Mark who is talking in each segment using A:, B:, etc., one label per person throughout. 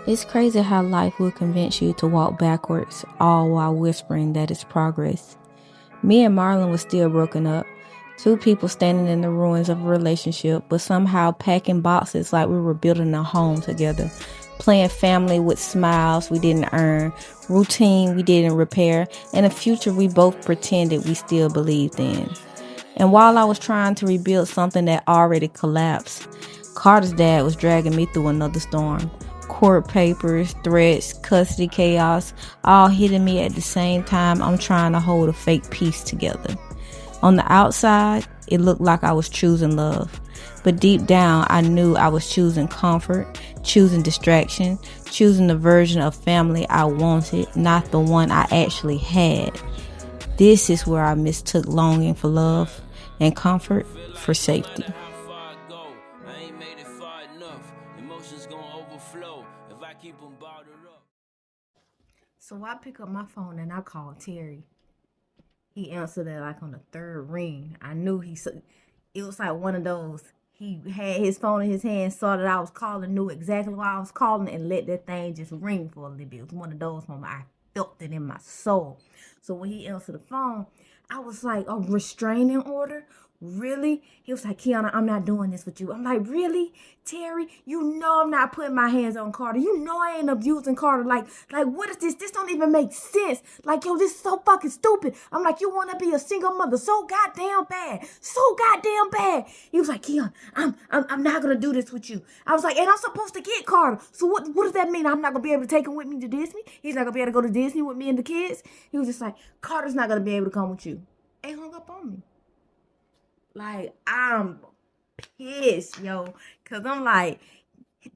A: It's crazy how life will convince you to walk backwards, all while whispering that it's progress. Me and Marlon were still broken up. Two people standing in the ruins of a relationship, but somehow packing boxes like we were building a home together. Playing family with smiles we didn't earn, routine we didn't repair, and a future we both pretended we still believed in. And while I was trying to rebuild something that already collapsed, Carter's dad was dragging me through another storm. Court papers, threats, custody chaos, all hitting me at the same time I'm trying to hold a fake peace together. On the outside, it looked like I was choosing love. But deep down, I knew I was choosing comfort, choosing distraction, choosing the version of family I wanted, not the one I actually had. This is where I mistook longing for love and comfort for safety.
B: So I pick up my phone and I call Terry. He answered it like on the third ring. I knew it was like one of those. He had his phone in his hand, saw that I was calling, knew exactly why I was calling, and let that thing just ring for a little bit. It was one of those moments I felt it in my soul. So when he answered the phone, I was like, a restraining order? Really? He was like, Kiana, I'm not doing this with you. I'm like, really? Terry, you know I'm not putting my hands on Carter. You know I ain't abusing Carter. Like what is this? This don't even make sense. Like, yo, this is so fucking stupid. I'm like, you want to be a single mother so goddamn bad. So goddamn bad. He was like, Kiana, I'm not going to do this with you. I was like, and I'm supposed to get Carter. So what does that mean? I'm not going to be able to take him with me to Disney? He's not going to be able to go to Disney with me and the kids? He was just like, Carter's not going to be able to come with you. And hung up on me. Like, I'm pissed, yo. Because I'm like,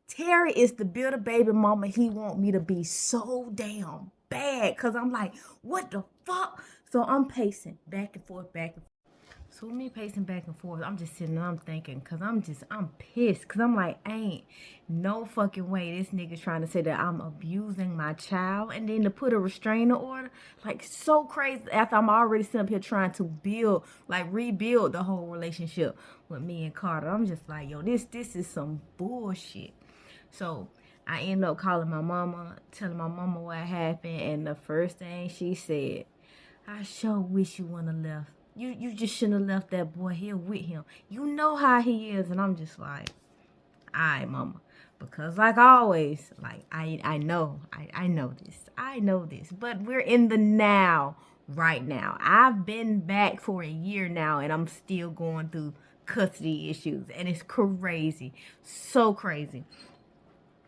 B: Terry is the build a baby mama he want me to be so damn bad. Because I'm like, what the fuck? So I'm pacing back and forth, back and forth. So me pacing back and forth, I'm just sitting there, I'm thinking, because I'm pissed. Because I'm like, ain't no fucking way this nigga's trying to say that I'm abusing my child. And then to put a restraining order, like so crazy after I'm already sitting up here trying to rebuild the whole relationship with me and Carter. I'm just like, yo, this is some bullshit. So I end up calling my mama, telling my mama what happened. And the first thing she said, I sure wish you wouldn't have left. You just shouldn't have left that boy here with him. You know how he is. And I'm just like, all right, mama. Because like always, like I know this. I know this. But we're in the now right now. I've been back for a year now and I'm still going through custody issues. And it's crazy. So crazy.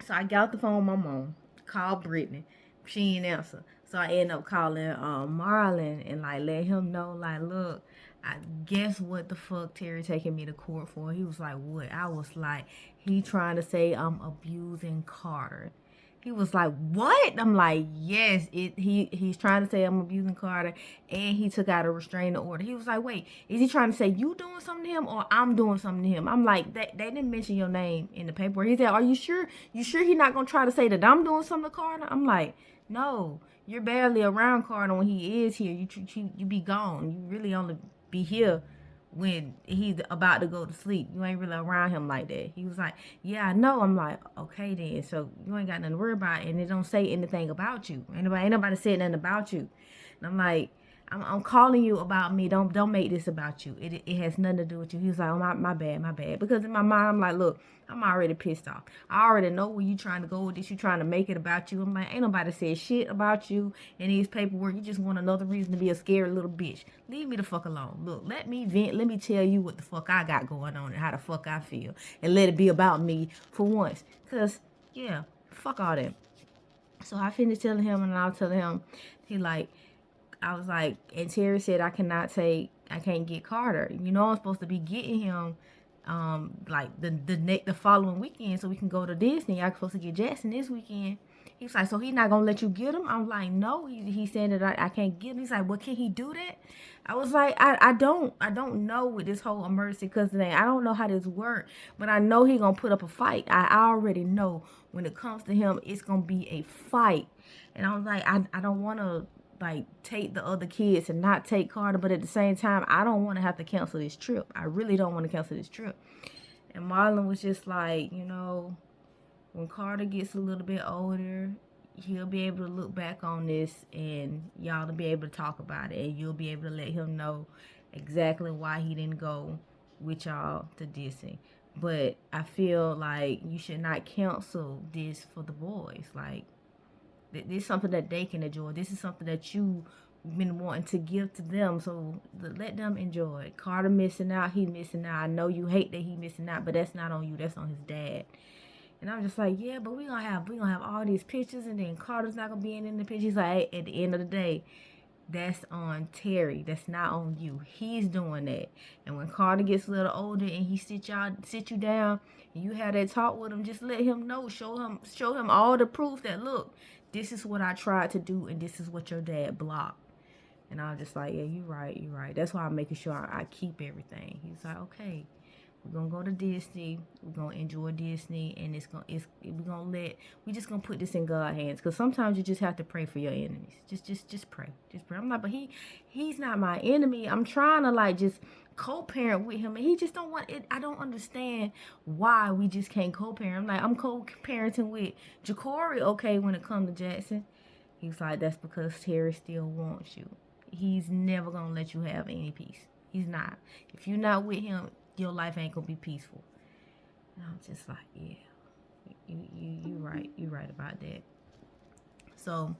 B: So I got off the phone with my mom, called Brittany. She didn't answer. So I ended up calling Marlon and like let him know, like, look, I guess what the fuck Terry taking me to court for. He was like, what? I was like, he trying to say I'm abusing Carter. He was like, what? I'm like, yes, he's trying to say I'm abusing Carter, and he took out a restraining order. He was like, wait, is he trying to say you doing something to him or I'm doing something to him? I'm like, they didn't mention your name in the paperwork. He said, are you sure? You sure he's not gonna try to say that I'm doing something to Carter? I'm like, no, you're barely around Carter when he is here. You be gone. You really only be here when he's about to go to sleep. You ain't really around him like that. He was like, yeah, I know. I'm like, okay then. So you ain't got nothing to worry about. And it don't say anything about you. Ain't nobody said nothing about you. And I'm like, I'm calling you about me. Don't make this about you. It has nothing to do with you. He was like, oh, my bad. Because in my mind, I'm like, look, I'm already pissed off. I already know where you trying to go with this. You trying to make it about you. I'm like, ain't nobody said shit about you in these paperwork. You just want another reason to be a scary little bitch. Leave me the fuck alone. Look, let me vent. Let me tell you what the fuck I got going on and how the fuck I feel. And let it be about me for once. Because, yeah, fuck all that. So I finished telling him and I was telling him, I was like, and Terry said I can't get Carter. You know I'm supposed to be getting him like the following weekend so we can go to Disney. I'm supposed to get Jackson this weekend. He's like, so he's not gonna let you get him? I'm like, no. He's saying that I can't get him. He's like, well, can he do that? I was like, I don't know with this whole emergency cousin thing. I don't know how this works, but I know he gonna put up a fight. I already know when it comes to him, it's gonna be a fight. And I was like, I don't want to like take the other kids and not take Carter, but at the same time, I don't want to have to cancel this trip. I really don't want to cancel this trip. And Marlon was just like, when Carter gets a little bit older, he'll be able to look back on this and y'all will be able to talk about it, and you'll be able to let him know exactly why he didn't go with y'all to Disney. But I feel like you should not cancel this for the boys. Like, this is something that they can enjoy. This is something that you've been wanting to give to them. So let them enjoy it. Carter missing out. He missing out. I know you hate that he missing out, but that's not on you. That's on his dad. And I'm just like, yeah, but we gonna have all these pictures, and then Carter's not gonna be in the pictures. He's like, hey, at the end of the day, that's on Terry. That's not on you. He's doing that. And when Carter gets a little older and he sit you down and you have that talk with him, just let him know. Show him all the proof that, look, this is what I tried to do and this is what your dad blocked. And I was just like, yeah, you're right. That's why I'm making sure I keep everything. He's like, okay, we're gonna go to Disney. We're gonna enjoy Disney, and we just gonna put this in God's hands. Cause sometimes you just have to pray for your enemies. Just pray. I'm like, but he's not my enemy. I'm trying to like just co-parent with him, and he just don't want it. I don't understand why we just can't co-parent. I'm like, I'm co-parenting with Ja'Cory, okay, when it comes to Jackson. He's like, that's because Terry still wants you. He's never gonna let you have any peace. He's not. If you're not with him, your life ain't gonna be peaceful. And I'm just like, yeah, you right. You right about that. So,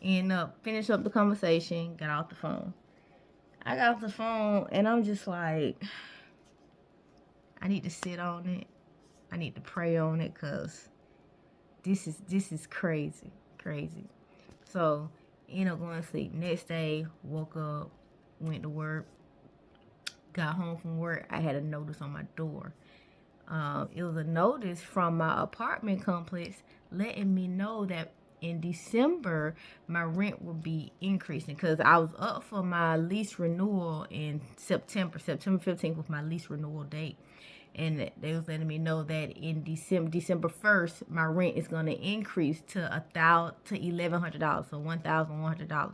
B: finish up the conversation, got off the phone. I got off the phone and I'm just like, I need to sit on it. I need to pray on it, cause this is crazy. So, going to sleep. Next day, woke up, went to work. Got home from work, I had a notice on my door. It was a notice from my apartment complex letting me know that in December my rent would be increasing, because I was up for my lease renewal in September 15th was my lease renewal date, and they was letting me know that in December 1st my rent is going to increase to $1,100, so $1,100.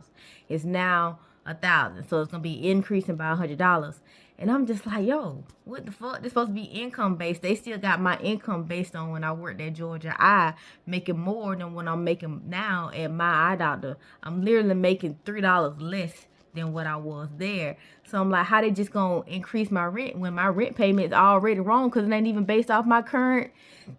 B: It's now $1,000, so it's gonna be increasing by $100. And I'm just like, yo, what the fuck? This supposed to be income based. They still got my income based on when I worked at Georgia Eye, making more than what I'm making now at my eye doctor. I'm literally making $3 less than what I was there. So I'm like, how they just gonna increase my rent when my rent payment is already wrong, because it ain't even based off my current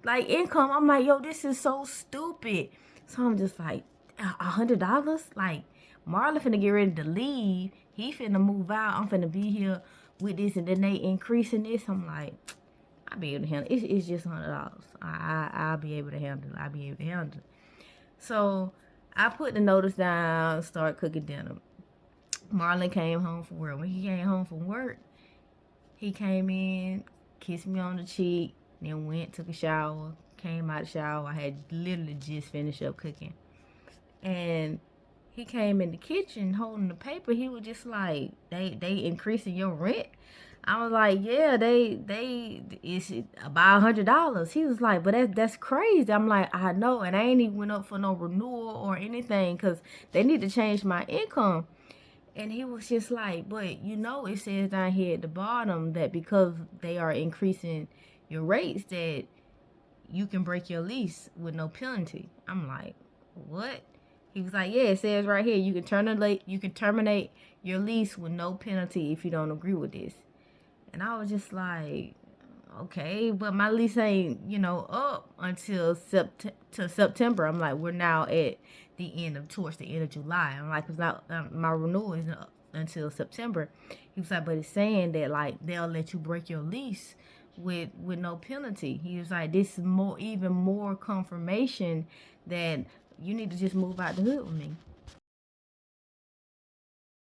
B: like income? I'm like, yo, this is so stupid. So I'm just like, $100? Like, Marlon finna get ready to leave. He finna move out. I'm finna be here with this, and then they increasing this. I'm like, I'll be able to handle it. It's just $100. I'll be able to handle it. So I put the notice down, start cooking dinner. Marlon came home from work. When he came home from work, he came in, kissed me on the cheek, then went, took a shower, came out the shower. I had literally just finished up cooking. And he came in the kitchen holding the paper. He was just like, they increasing your rent? I was like, yeah, it's about $100. He was like, but that's crazy. I'm like, I know, and I ain't even went up for no renewal or anything, because they need to change my income. And he was just like, but it says down here at the bottom that because they are increasing your rates, that you can break your lease with no penalty. I'm like, what? He was like, yeah, it says right here, you can terminate your lease with no penalty if you don't agree with this. And I was just like, okay, but my lease ain't, up until September. I'm like, we're now at towards the end of July. I'm like, it's not, my renewal isn't up until September. He was like, but it's saying that like they'll let you break your lease with no penalty. He was like, this is even more confirmation that you need to just move out the hood with me.